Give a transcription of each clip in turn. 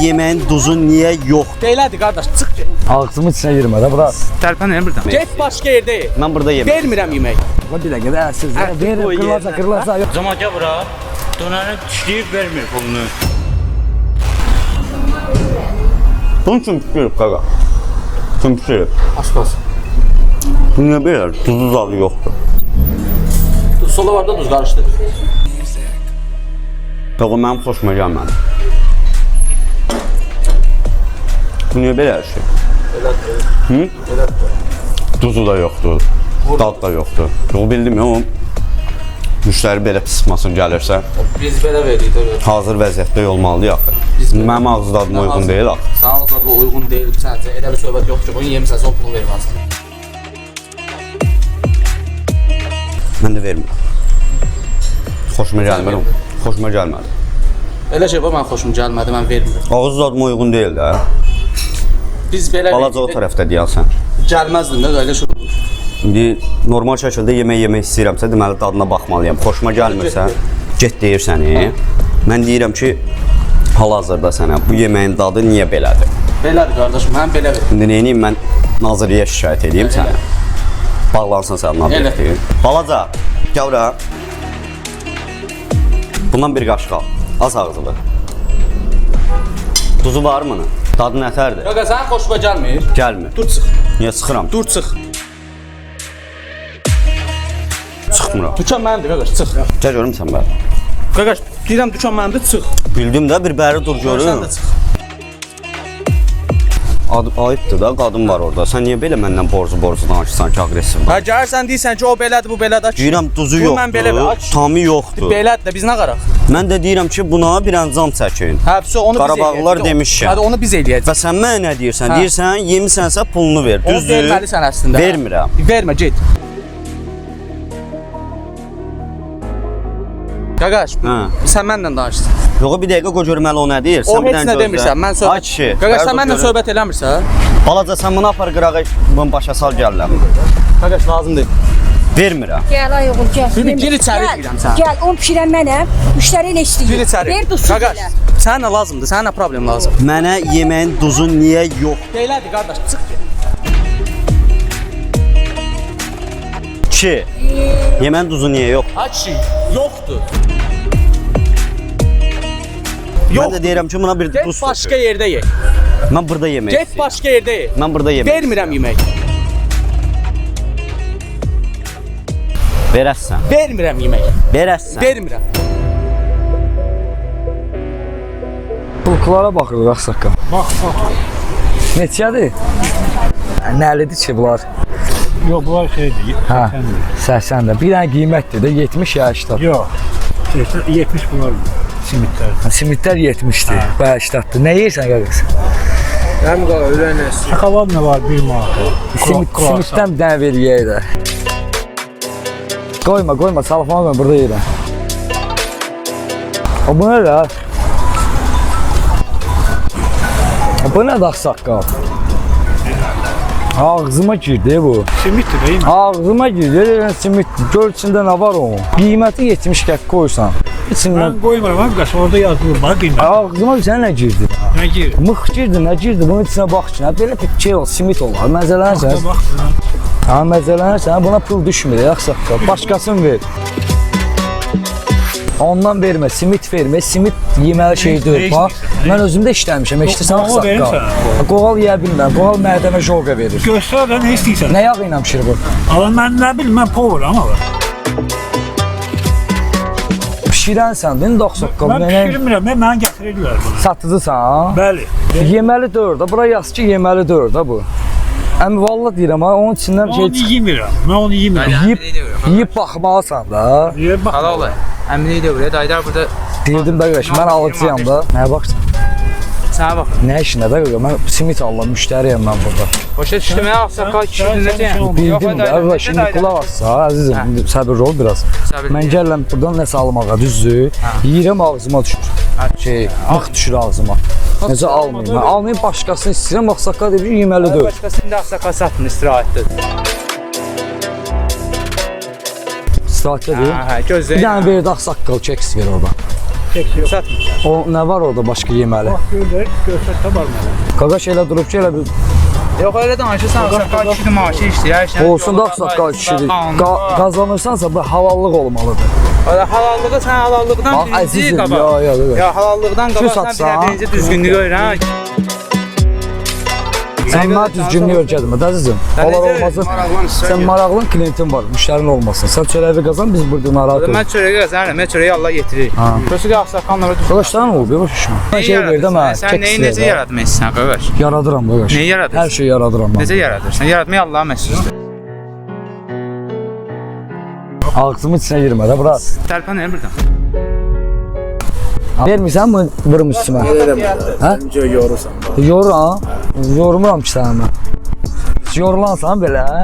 yeməyin duzu niyə yoxdur? Belədir qardaş, çıx get. Ağzımın içinə girmə də bura. Tərpənirəm burdan. Get başqa yerdə ye. Mən burada yemək. Vermirəm yemək. Bax bir dəqiqə də siz. Verin, qırılacaq. Cama gəl bura. Dönəni dişləyib vermir pulunu. Bunun üçün pişirib qaqa. Kim pişirib? Aşk olsun. Bu niyə belə? Duzu zadı yoxdur. Sola var da duz qarışdı. Qaqa mənim xoşuma gəlmədi. Bu niyə belə şey? Duzu da yoxdur, dad da yoxdur. Yol bildim ya, o müştəri belə pısmasın gəlirsə. Biz belə verdik də. Hazır vəziyyətdə olmalıdır axı. Mənim ağız dadıma uyğun deyil axı. Sana ağız dadıma uyğun deyil, səncə elə bir söhbət yoxdur ki, bunu yemisən, son pulu verməlisən. Mən də vermirəm. Xoşuma gəlmir. Xoşuma gəlmədi. Elə şey var, mən xoşum gəlmədi, mən vermirəm. Ağız dadıma uyğun deyil də. Biz belə Balaca o tərəfdə deyəsən. gəlməzdin də, elə şey olur. İndi normal şəkildə yemək istəyirəmsə, deməli dadına baxmalıyam. Xoşuma gəlmirsə, get deyir səni. Mən deyirəm ki, hal-hazırda sənə bu yeməyin dadı niyə belədir? Belədir qardaşım, mən belə verim. İndi neyiniyim, mən nazirliyə şikayət edeyim sənə. Bağlansın sən nazirliyə. Balaca, gəl bura. Bundan bir qaşıq al. Az ağzılı. Duzu var mı? Dadı nətərdir? Qaqa, sənin xoşuma gəlmir. Gəlmir. Dur çıx. Niyə sıxıram? Dur çıx. Çıxmıram. Dükan mənimdir qaqaş, çıx. Gəl görüm sən bəri. Qaqaş, deyirəm dükan mənimdir, çıx. Bildim də, bir bəri dur görüm. Sən də çıx. Ayıbdır da, qadın var orada. Sən niyə belə məndən borcu danışırsan ki, agresiv? Hə, gəlirsən deyirsən ki, o belədir, bu belədir. Deyirəm duzu Bu mən belə yoxdur, aç. tamı yoxdur. Belədir də, biz nə qaraq? Mən də deyirəm ki, buna bir əncam çəkin. Hə, onu biz eləyəcəyik. Qarabağlılar demişəm. Hə, onu biz eləyəcəyik. Və sən mənə nə deyirsən? Hə. Deyirsən, yemisənsə pulunu ver, Onu düzdür? verməlisən əslində. Vermirəm. Vermə, get. Qaqaş, sən mənlə danışırsan. Yox, bir dəqiqə qoy görüm hələ o nə deyir? O heç nə demirsən, mən söhbət... Ay kişi. Qaqaş, sən mənlə söhbət eləmirsən? Balaca, sən bunu apar qırağa, bunu başa sal gəlirəm. Qaqaş, lazım deyil. Vermirəm. Gəl ay oğul, gəl. Gir içəri deyirəm sənə. Gəl, onu pişirən mənəm. Müştəri ilə istəyir. Gir içəri. Ver duzsuz Qaqaş, elə. sənə nə lazımdır? Sənə nə problem lazım? Mənə yeməyin duzu niyə yox? Belədir, qardaş, çıx get. Ki, yeməyin duzu niyə yox? Ay kişi, yoxdur. Mən də deyirəm ki, buna bir Get duz başqa yerdə ye. Mən burada yemək Get başqa yerdə ye. Mən burada yemək Vermirəm yemək. Verəsən. Vermirəm yemək. Verəsən. Vermirəm. Pulklara baxırıq axsaqqal. Bax. Neçədir? Nəlidir ki bunlar? Yox, bunlar şeydir. Hə, 80-də. Bir dənə qiymətdir də 70 ya 80. Yox. 70 bunlar simitlər. Simitlər 70-dir, və 80-dir. Nə yeyirsən qaqas? Həm qaqa, ölən nəsi? Şokolad nə var 1 manat? Simitdən bir dənə ver yeyək də. Qoyma, salafana qoyma, burada yeyirəm. O, bu nə də? Bu nə də axsaqqal? Ağzıma girdi bu. Simitdir deyim. Ağzıma girdi, simitdir. Gör içində nə var onun? Qiyməti 70 qəpik qoysan. İçindən... Mən qoymuram, abi, orada yazılır, bax qiymət. Ağzıma bir sənə nə girdi? Nə gir? Mıx girdi, nə girdi? Bunun içinə bax ki, belə bir şey ol, simit olar. Məzələnirsən. Bax. Ha, məzələnirsən, buna pul düşmür, yaxsaqqal. Başqasını ver. Ondan vermə, simit vermə. Simit yeməli şey deyil. Bax, mən özümdə işləmişəm, eşitirsən axsaqqal. Qoğal yeyə bilməm, qoğal mədəmə joqa verir. Göstər də nə istəyirsən? Nə yağı ilə pişirir bu? Amma mən nə bilim, mən poveram ama. Pişirənsən, değil mi axsaqqal? Mən pişirmirəm, mənə gətirirlər bunu. Satıcısan? Bəli. Yeməli deyil də, bura yaz ki, yeməli deyil də bu. Əmi valla deyirəm ha, onun içindən Onu yemirəm, mən onu yemirəm. yiyib baxmalısan da. Yiyib bax. Hala ola. Əmini də buraya, dayılar burada. Deyirdim də qardaş, mən alıcıyam da. Nəyə baxsan? Sənə bax. Nə işinə də qardaş, mən simit alıram, müştəriyəm mən burada. Başa düşdü mənə ağsaqqal kişi dinləyəcəyəm. Bildim də qardaş, şimdi qulaq assa, əzizim, səbirli ol biraz. Mən gəlirəm buradan nəsə almağa, düzdür? Yeyirəm ağzıma düşür. Mıx düşür ağzıma. Necə almayayım? Mən almayayım, başqasını istəyirəm, ağsaqqal deyir, yeməli deyil. Başqasını da ağsaqqal satmır, istirahətdir. İstirahətdə deyil. Hə, Bir gözləyin. dənə verdi ağsaqqal keks ver oradan. Satmır. O nə var orada başqa yeməli? Göstər var mənə. Qaqaş elə durub ki, elə bir Yox, elə danışırsan, ağsaqqal kişi maaşı işləyir. Hər şey olsun da ağsaqqal kişidir. Qazanırsansa bu halallıq olmalıdır. Halallığı sən halallıqdan Bax, birinci əzizim, qabaq. yo. Ya halallıqdan qabaq satsan? sən birinci düzgünlüyü öyrən. Sən mənə düzgünlük öyrətmə, əzizim. Onlar olmasın. Sən maraqlı klientin var, müştərin olmasın. Sən çörəyi qazan, biz burada narahat Mən oluruz. çörəyi qazanıram, mən çörəyi Allah yetirir. Prosu ağsaqqallara düzgün. Qaqaşdan olub, yox şişmə. Mən şey verdim ha, Sən neyi necə yaratmaq istəyirsən, qaqaş? Yaradıram qaqaş. Neyi yaradırsan? Hər şeyi yaradıram mən. Necə yaradırsan? Yaratmaq Allah'a məxsusdur. Ağzımın içinə girmə də, bura. Tərpən elə birdən. Vermirsən mi vurum üstümə? Hə? Yorursan. Yorur ha? Yormuram ki səni mən. Yorulansan belə, hə?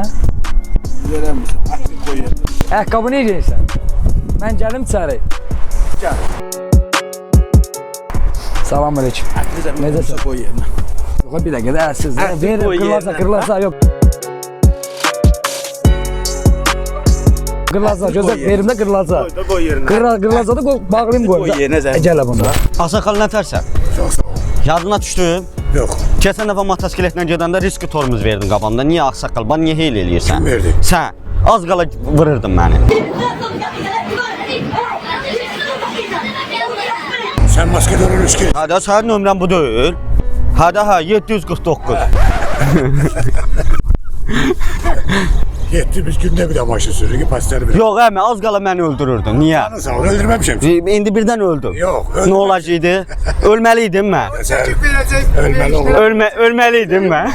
Ayaqqabı niyə geyirsən? Mən gəlim içəri. Gəl. Salam aleyküm. Necəsən? Qoy yerinə. Yox, bir dəqiqə də ərsiz. Verin, qoy qırlarsa, yox. Qırlarsa, gözə verim də qırlarsa. Qoy yerinə. Qırlarsa da bağlayayım qoyum. Qoy yerinə zəng. Gələ bunda. Ağsaqqal nə tərsən? Çox sağ ol. Yadına düşdü? Yox. Keçən dəfə motosikletlə gedəndə riski tormuz verdin qabağında. Niyə ağsaqqal? Bana niyə heyl eləyirsən? Kim verdi? Sən. Az qala vururdun məni. Sən maska görürüz ki. Hə də sənin nömrən bu deyil. Hə də hə 749. 7 biz gündə bir də maşın sürürük ki, pasları bir. Yox əmi, az qala məni öldürürdün. Niyə? Sağ ol, öldürməmişəm ki. İndi birdən öldüm. Yox, Nə olacaqdı? Ölməli idim mən. Sən ölməli oğlum. Ölməli idim mən.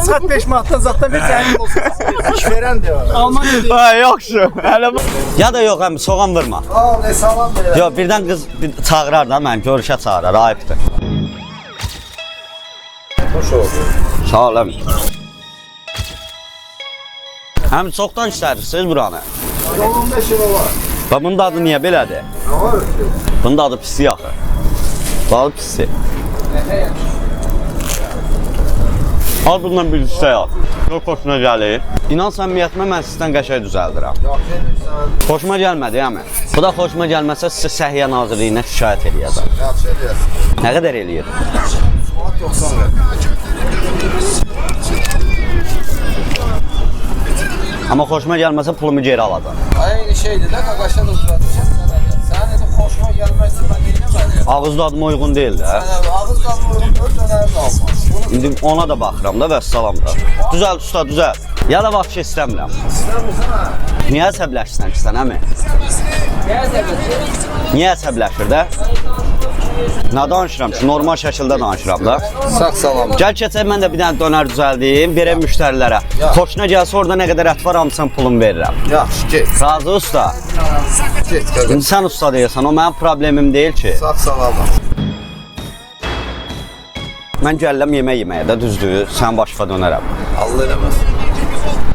Saat 5 manatdan zaten bir zəhrim olsun. İş verən de var. Ha, yaxşı. Hələ bu. Ya da yox əmi, soğan vurma. Aa, ne salam belə. Yox, birdən qız çağırar da mən, görüşə çağırar, ayıbdır. Xoş oldu. Sağ ol əmi. Həm çoxdan işləyirsiniz buranı. 15 euro var. Və bunun adı niyə belədir? Ne var ki? Bunun adı pisi axı. Balı pisi. Al bundan bir üstə al. Çox xoşuna gəlir. İnan səmimiyyətimə mən sizdən qəşəng düzəldirəm. Xoşuma gəlmədi əmi. Bu da xoşuma gəlməsə sizə Səhiyyə Nazirliyinə şikayət eləyəcəm. Yaxşı eləyəsin. Nə qədər eləyir? Saat 90 ver. Amma xoşuma gəlməsə pulumu geri alacam. Aynı şeydir də, qaqaşa da oturacaqsan sənə. Sən dedi, xoşuma gəlməzsin, mən deyiləm. Ağız dadıma uyğun deyil də. Ağız qazma uyğun dönər də almaz. İndi ona da baxıram da və salam da. Düzəlt usta, düzəlt. Ya da vəbşə istəmirəm. İstəmirsən ha? Niyə əsəbləşirsən ki sən əmi? Niyə əsəbləşir də? Nə danışıram ki, normal şəkildə danışıram da. Sağ salam. Gəl keçək mən də bir dənə dönər düzəldim, verəm müştərilərə. Xoşuna gəlsə orada nə qədər ət var, hamısını pulum verirəm. Yaxşı, get. Razı usta. Get, qaqaş. İndi sən usta deyirsən, o mənim problemim deyil ki. Sağ salam. Mən gəlirəm yemək yeməyə də, düzdür, sən başqa dönərəm. Allah eləməz.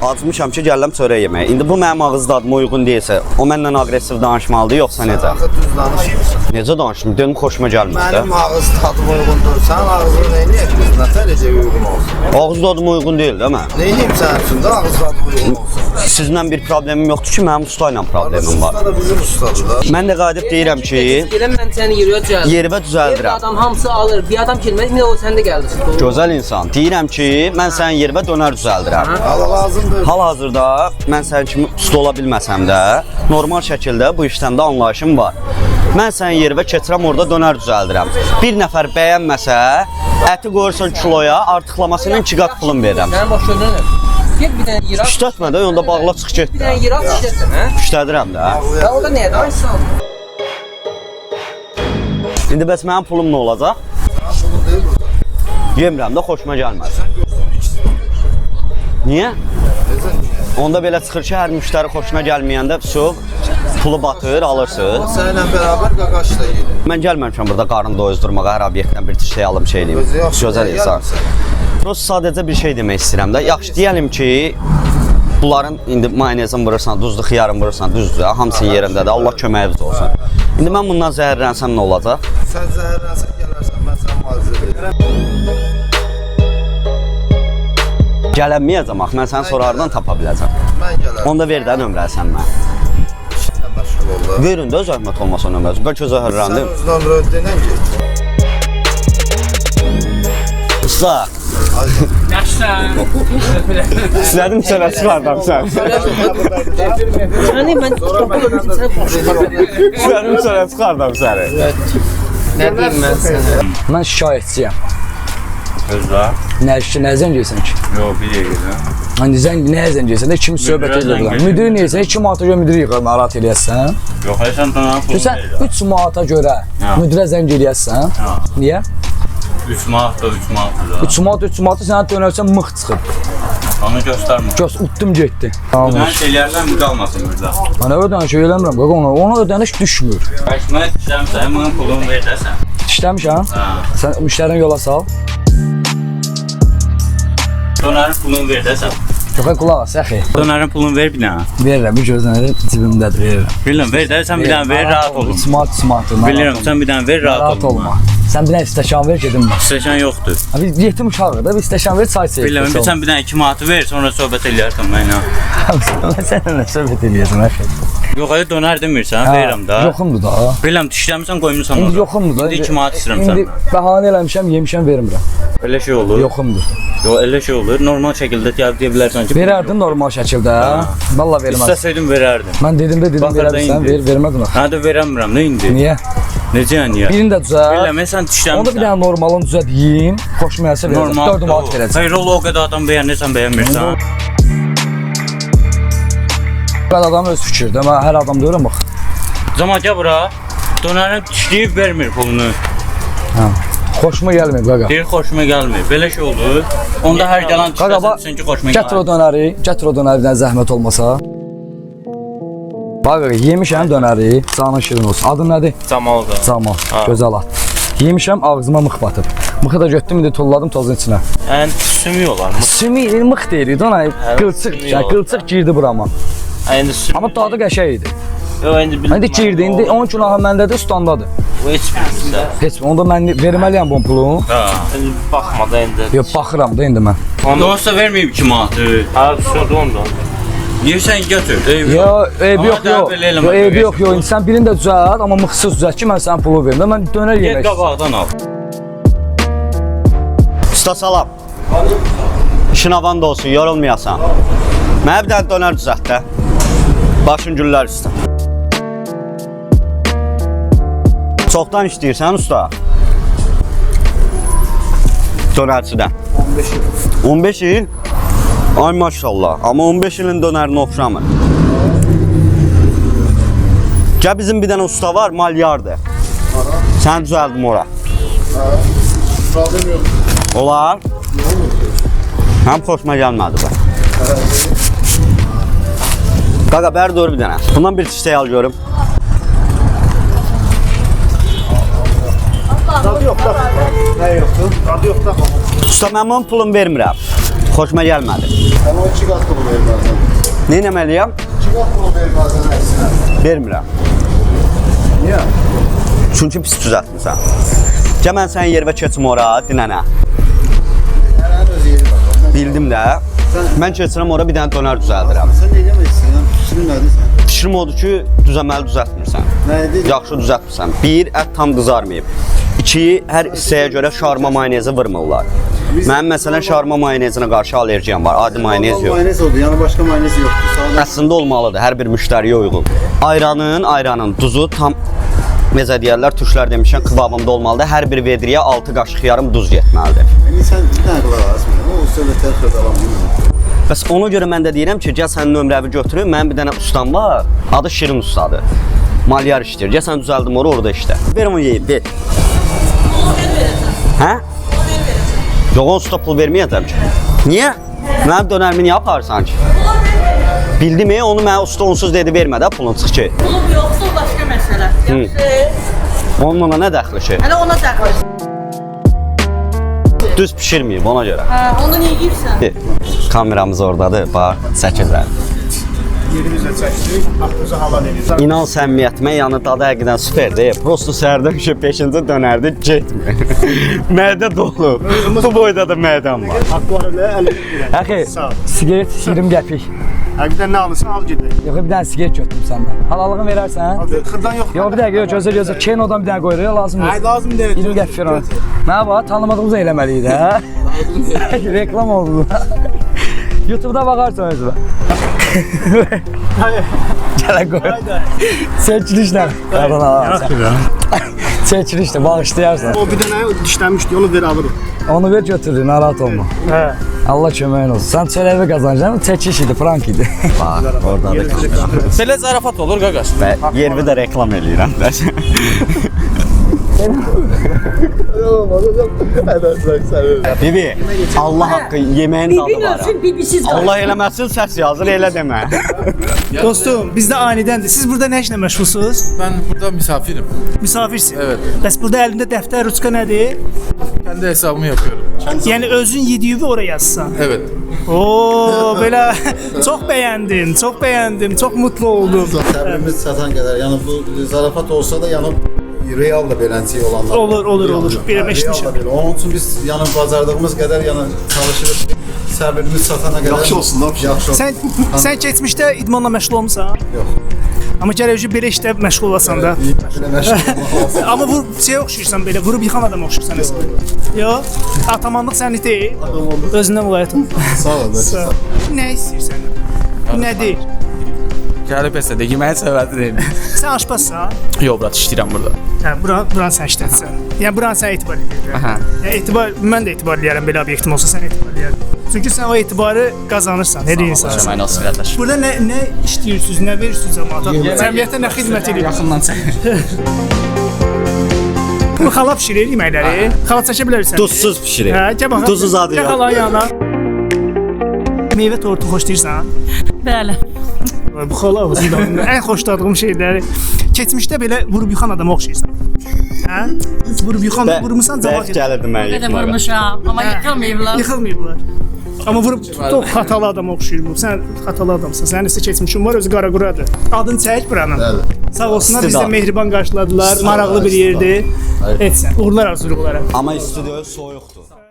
Acmışam ki, gəlirəm çörək yeməyə. İndi bu mənim ağız dadıma uyğun deyilsə, o məndən aqressiv danışmalıdır, yoxsa necə? Axı düz danışmırsan. Necə danışım? Dedim xoşuma gəlmədi. Mənim ağız tadım uyğundur. Sən ağzını neyniyək biz? Nətə necə uyğun olsun? Ağız dadıma uyğun deyil, değil mi? Neyniyim sənin üçün də ağız tadım uyğun olsun? Sizlə bir problemim yoxdur ki, mənim usta ilə problemim var. Usta da bizim ustadır da. Mən də qayıdıb deyirəm ki, Gələn mən səni yeriyə düzəldim. yerivə Bir düzəldirəm. adam hamısı alır, bir adam kelməz, bir də o səndə gəldi. Gözəl insan. Deyirəm ki, mən sənin yerivə dönər düzəldirəm. Allah lazımdır. Hal-hazırda mən sənin kimi usta ola bilməsəm də, normal şəkildə bu işdən də anlayışım var. Mən sənin yerivə keçirəm, orada dönər düzəldirəm. Bir nəfər bəyənməsə, əti qoyursan kiloya, artıqlamasının 2 qat pulum verirəm. Sənin baş görünür. Get bir dənə yer aç, İşlətmə də, onda bağla çıx get. bir dənə yer aç, işlətsən, hə? İşlədirəm də. Ya orada nəyə danışsan? İndi bəs mənim pulum nə olacaq? Yemirəm də, xoşuma gəlməz. Niyə? Onda belə çıxır ki, hər müştəri xoşuna gəlməyəndə pulu batır, alırsınız. Səninlə bərabər qaqaş da yedir. Mən gəlməmişəm burada qarın doyuzdurmağa, hər obyektdən bir şey alım, şey eləyim. Gözəl insan. Prost sadəcə bir şey demək istəyirəm də. Yaxşı, deyəlim ki, bunların indi mayonezin vurursan, duzlu xiyarın vurursan, düzdür, hamısının yerindədir. Allah köməyiniz olsun. İndi mən bundan zəhərlənsəm nə olacaq? Sən zəhərlənsən gələrsən, mən sənə müalicə edirəm. Gələnməyəcəm, mən səni sonradan tapa biləcəm. Mən gələrəm. Onda ver də nömrəni sən mənə. İşinlə məşğul orada. Verin də zəhmət olmasa nömrəsi. Bəlkə zəhərləndim. Sen nömrə denən ki. Usta, Yaxşısan. istədim sənə çıxardım sən. Hani ben topu İstədim sənə çıxardım səni. Ne diyeyim ben sana? Mən şikayətçiyəm. Özlə. Nə zəng edirsən ki? Yox, bir dəqiqə. Hani nəyə zəng edirsən də kim söhbət Müdürə zəng edir? edirəm. Müdür neysə 2 manata görə müdürü yıxır, narahat eləyəsən. Yox, sən donanın pulunu Sən verirəm. 3 manata görə Ha. müdürə zəng eləyəsən. Ha. Niyə? 3 manat da 3 manat da. 3 manata sənə dönərsən mıx çıxıb. Onu göstərmə. Göz utdum getdi. Bundan şeylərdən mi qalmasın burada? Mən ödəniş şey eləmirəm, qaqa ona ödəniş düşmür. Başına işləmsən, bunun pulunu ver də sən. İşləmişəm. Ha. Sən müştərini yola sal. Donarın pulunu ver də sən. Yox, qulaq as, əxi. Donarın pulunu ver bir dənə. Verirəm, bu gözləri cibimdədir, verirəm. Bilirəm, ver də sən bir dənə ver, rahat olun. Smart. Bilirəm, sən bir dənə ver, rahat olma. olun. Sən bir dənə stəkan ver, gedim mən. Stəkan yoxdur. Biz yetim uşağıq da, bir stəkan ver, çay içək. Bilirəm, sən bir dənə 2 manatı ver, sonra söhbət eləyərsən mənə. Sən nə söhbət eləyəsən, əxi. Yox, hələ donar demirsən, verirəm də. Yoxumdur da. Bilirəm, dişləmirsən, qoymusan İndi orada. yoxumdur da. İndi 2 manat istəyirəm İndi sən. bəhanə eləmişəm, yemişəm, vermirəm. Elə şey olur. Yoxumdur. Yox, elə şey olur. Normal şəkildə deyib deyə bilərsən ki, Verərdim normal şəkildə. Valla verməz. İstəsəydim verərdim. Mən dedim Baxırda verərsən, indi. vermədin axı. Hə də verəmirəm, nə indi? Niyə? Necə yəni ya? Birini də düzəlt. Bilirəm, sən Onda bir dişləmirsən. dənə normalını düzəlt yeyim. Xoşmayarsa verəcəm. Normal. 4 manat verəcəm. Hayır, o qədər adam bəyənirsən, bəyənmirsən. Bəli adam öz fikirdə. Mən hər adam deyirəm bax. Zaman gəl bura. Donarı dişləyib vermir pulunu. Hə. Xoşuma gəlmir qaqa. Deyir, xoşuma gəlmir. Belə şey olur. Onda hər gələn Qaqa bax, dişləsin ki, xoşuma gətir o gəlmir. dönəri, gətir o dönərdən zəhmət olmasa. Bax qaqa, yemişəm dönəri, canın şirin olsun. Adın nədir? Camaldır. Camal, gözəl ad. Yemişəm, ağzıma mıx batıb. Mıxı da götürdüm, indi tulladım tozun içinə. Yəni sümük olar. Sümük, mıx deyirik, donay, qılçıq, yəni qılçıq girdi burama. İndi sümük. Amma dadı qəşəng idi. Yox, indi bildim. İndi girdi, indi 10 günahı məndədir, ustandadır. O heç bilmirsə. Heç, onda mən verməliyəm bu pulu. Hə. İndi baxma da indi. Yox, baxıram da indi mən. Onsa verməyib 2 manatı. Hə, düşürdü ondan. Yersən götür. Yo, eybi yox, Amma yox. belə eləmə, Yo, eybi belə yox, yox. İndi sən birini də düzəlt, amma mıxsız düzəlt ki, mən sənin pulu verim. Mən dönər Get yemək. qabaqdan al. Usta salam. İşin avanda olsun, yorulmayasan. Mənə bir dənə dönər düzəlt də. Başın güllər üstə. Çoxdan işləyirsən usta? Dönərçidən. 15 il. 15 il? Ay maşallah. Amma 15 ilin dönərinə oxşamır. Gəl bizim bir dənə usta var, malyardır. Sən düzəldim ora. Olar. Həm xoşuma gəlmədi bu. Qaqa, bəri doğru bir dənə. Bundan bir çiçək al görüm. Dadı yok da. Ne yoktu? Dadı yok da. Usta, mən bunun pulunu vermirəm. Xoşuma gəlmədi. Ben o 2 kat pulu vermezdim. Nə etməliyəm? 2 kat pulu vermezdim hepsine. Vermirəm. Niye? Çünki pis düzəltmirsən. Gəl mən sənin yerimə keçim ora, dinənə. Her öz yeri var. Bildim də. Mən keçirəm ora, bir dənə dönər düzəldirəm. Sen ne demeksin ya? Fikrin nedir sen? Fikrim odur ki, düzəməli düzəltmirsən. Neydi? Yaxşı düzəltmirsən. 1, ət tam qızarmayıb. 2, hər hissəyə görə şarma mayonezi vurmurlar. Mənim məsələn şarma mayonezinə qarşı allergiyam var. Adi mayonez yox. Mayonez oldu. Yani başka mayonez yoktu. Sağdan Əslində olmalıdır, hər bir müştəriyə uyğun. Ayranın duzu tam necə deyərlər, türklər demişən kıvamında olmalıdır. Hər bir vedriyə 6 qaşıq yarım duz getməlidir. yani sen bir tane kulağa asmıyor. O usulü terk alalım değil mi? Bəs ona görə mən də deyirəm ki, gəl sənin nömrəvi götürüm. Mənim bir dənə ustam var, adı Şirin ustadır. Malyar işləyir. Gəl sən düzəldim orada işlə. Ver onu yeyib, ver. Hə? Yox, o usta pul verməyəcəm ki. Niyə? Mənim dönərimi niyə aparırsan ki? Bildim onu mənə usta onsuz dedi vermə də pulun çıx ki. Pulum yoxdur, başqa məsələ. Yaxşı. Onunla nə dəxli ki? Hələ ona dəxli. Düz pişirməyib ona görə. Hə, onu niyə yeyirsən? Kameramız oradadır, bax, çəkirlər. Yerimizle çəkdik. Aklımıza havan edirik. İnan səmimiyyətimə yanı dadı həqiqdən superdir. Prosto səhərdən ki 5-ci dönərdi, getmir. Mədə dolu. Bu boyda da mədəm var. Akvaryumda 50 lira. Əxi, Sağ ol. sigaret 20 qəpik. Həqiqətən nə alırsan, al gedək. Yox, bir dənə sigaret götürüm səndən. Halallığını verərsən? Xırdan yox. Yox, bir dəqiqə, gözlə, gözlə. Kenodan bir dənə qoyuruq, lazım Ay, yox. lazım deyil. 20 qəpik falan. Mənə bax, tanımadığımız eləməliyik də. Lazım deyil. Reklam oldu. YouTube'da bakarsan özüne. Gel koy. Seçilişler. Pardon abi. Seçilişte bağışlayarsan. O bir dənə dişlənmişdi, onu ver alırım. Onu ver götürün, narahat olma. Hə. Allah köməyin olsun. Sen çörevi kazanacaksın, çekiş idi, frank idi. Bax, orada reklam. Belə zarafat olur qaqaş. Və yerimi də reklam eləyirəm də. Bibi, Allah haqqı yeməyin dadı Bibin var. ölsün, bibisiz qalsın. Allah eləməsin, səs yazır, elə demə. Dostum, bizdə anidəndir. Siz burada nə işlə məşğulsunuz? Ben burada misafirim. Misafirsiz. Evet. Bəs burada əlində dəftər, ruçka nədir? Kendi hesabımı yapıyorum. Yəni özün yediyi oraya yazsan. Evet. Oo, belə çox bəyəndim, çox bəyəndim, çox mutlu oldum. Səbrimiz çatan qədər. Yəni bu zarafat olsa da, yəni real da beləncə olanlar. Olur. Bir eşitmişəm. Belə. Onun üçün biz yəni bacardığımız qədər yəni çalışırıq ki, səbrimiz çatana qədər. Yaxşı olsun, yaxşı olsun. Sən keçmişdə idmanla məşğul olmusan? Yox. Amma gərək belə işdə məşğul olasan da. Belə məşğul olmaq lazım. Amma bu şey oxşuyursan belə, vurub yıxan adam oxşuyursan əslində. Yox, atamanlıq sənlik deyil. Özündən mulayət ol. Sağ ol. Nə istəyirsən? Nədir? Gəlib əsədə yeməyi sevədir. Sən aşpazsan? Yox, brat işləyirəm burada. Hə, buranı sən işlətsən. Yəni buranı sən etibar edirsən. Aha. Yəni mən də etibar eləyərəm belə obyektim olsa sən etibar eləyərəm. Çünki sən o etibarı qazanırsan, hər insansan. Mən nasıl qardaş? Burada nə işləyirsiniz, nə verirsiniz cəmaata? Cəmiyyətə nə xidmət edirsiniz? Yaxından çək. Bu xala bişirir yeməkləri. Xala çəkə bilərsən. Duzsuz bişirir. Hə, gəl bax. Duzsuz adı Gəl yox. xalanın yanına. Meyvə tortu xoşlayırsan? Bəli. Bu xala ağzından ən xoşladığım şeyləri. Keçmişdə belə vurub yıxan adama oxşayırsan. Hə? Vurub yıxan, vurmusan cavab Bəlkə gəlirdi mənə Belə yıxmağa. vurmuşam, amma yıxılmayıblar. Yıxılmayıblar. Amma vurub tutub xatalı adama oxşayır bu. Sən xatalı adamsan. Sənin isə keçmişin var, özü qara-quradır. Adın çək buranın. Sağ olsunlar, bizə mehriban qarşıladılar. Maraqlı bir yerdir. Etsən. Uğurlar arzulayırıq onlara. Amma studiyo soyuqdur.